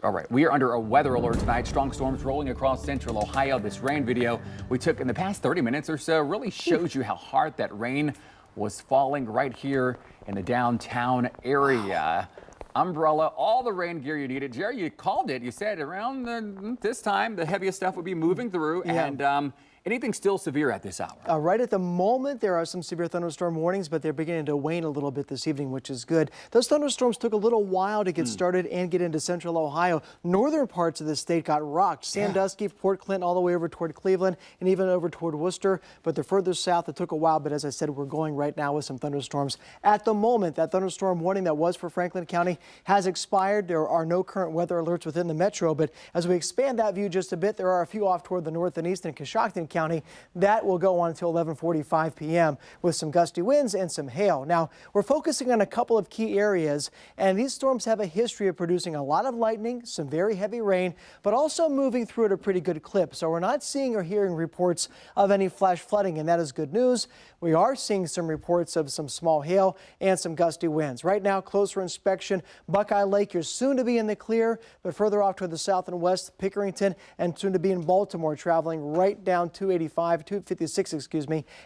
All right, we are under a weather alert tonight. Strong storms rolling across central Ohio. This rain video we took in the past 30 minutes or so really shows you how hard that rain was falling right here in the downtown area. Umbrella, all the rain gear you needed. Jerry, you called it. You said around this time the heaviest stuff would be moving through. Yeah. And anything still severe at this hour? Right at the moment, there are some severe thunderstorm warnings, but they're beginning to wane a little bit this evening, which is good. Those thunderstorms took a little while to get started and get into central Ohio. Northern parts of the state got rocked. Sandusky, Port Clinton, all the way over toward Cleveland and even over toward Worcester. But the further south, it took a while. But as I said, we're going right now with some thunderstorms. At the moment, that thunderstorm warning that was for Franklin County has expired. There are no current weather alerts within the metro. But as we expand that view just a bit, there are a few off toward the north and east in Coshocton County. That will go on until 11:45 p.m. with some gusty winds and some hail. Now, we're focusing on a couple of key areas, and these storms have a history of producing a lot of lightning, some very heavy rain, but also moving through at a pretty good clip. So we're not seeing or hearing reports of any flash flooding, and that is good news. We are seeing some reports of some small hail and some gusty winds. Right now, closer inspection, Buckeye Lake, you're soon to be in the clear, but further off toward the south and west, Pickerington, and soon to be in Baltimore, traveling right down 256,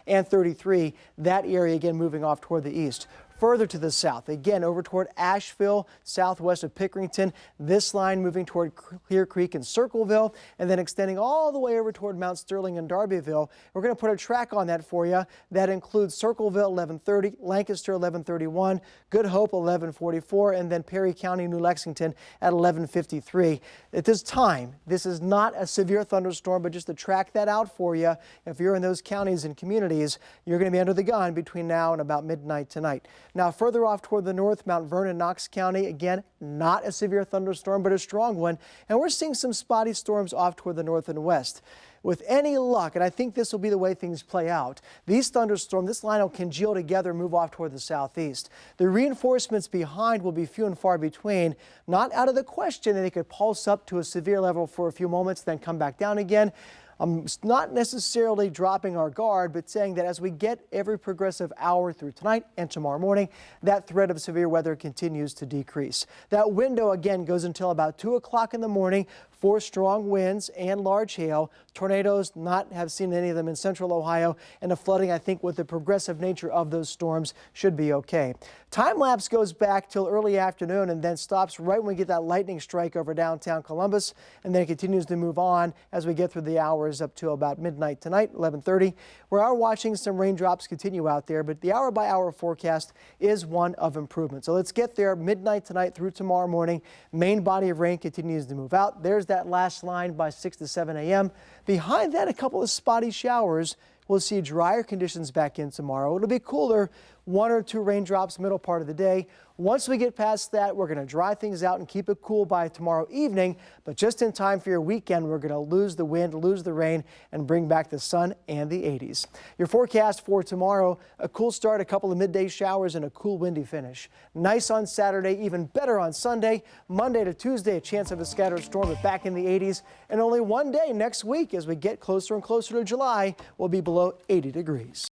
and 33. That area again moving off toward the east. Further to the south, again over toward Asheville, southwest of Pickerington. This line moving toward Clear Creek and Circleville, and then extending all the way over toward Mount Sterling and Darbyville. We're going to put a track on that for you. That includes Circleville 1130, Lancaster 1131, Good Hope 1144, and then Perry County, New Lexington at 1153. At this time, this is not a severe thunderstorm, but just to track that out for you. If you're in those counties and communities, you're going to be under the gun between now and about midnight tonight. Now, further off toward the north, Mount Vernon, Knox County, again, not a severe thunderstorm, but a strong one. And we're seeing some spotty storms off toward the north and west. With any luck, and I think this will be the way things play out, these thunderstorms, this line will congeal together and move off toward the southeast. The reinforcements behind will be few and far between. Not out of the question that they could pulse up to a severe level for a few moments, then come back down again. I'm not necessarily dropping our guard, but saying that as we get every progressive hour through tonight and tomorrow morning, that threat of severe weather continues to decrease. That window again goes until about 2 o'clock in the morning for strong winds and large hail. Tornadoes, not have seen any of them in central Ohio, and the flooding, I think, with the progressive nature of those storms should be okay. Time lapse goes back till early afternoon and then stops right when we get that lightning strike over downtown Columbus, and then it continues to move on as we get through the hours up to about midnight tonight, 11:30. We are watching some raindrops continue out there, but the hour-by-hour forecast is one of improvement. So let's get there midnight tonight through tomorrow morning. Main body of rain continues to move out. There's that last line by 6 to 7 a.m. Behind that, a couple of spotty showers. We'll see drier conditions back in tomorrow. It'll be cooler, 1 or 2 raindrops middle part of the day. Once we get past that, we're going to dry things out and keep it cool by tomorrow evening. But just in time for your weekend, we're going to lose the wind, lose the rain, and bring back the sun and the 80s. Your forecast for tomorrow, a cool start, a couple of midday showers, and a cool windy finish. Nice on Saturday, even better on Sunday. Monday to Tuesday, a chance of a scattered storm, but back in the 80s. And only one day next week as we get closer and closer to July, will be below 80 degrees.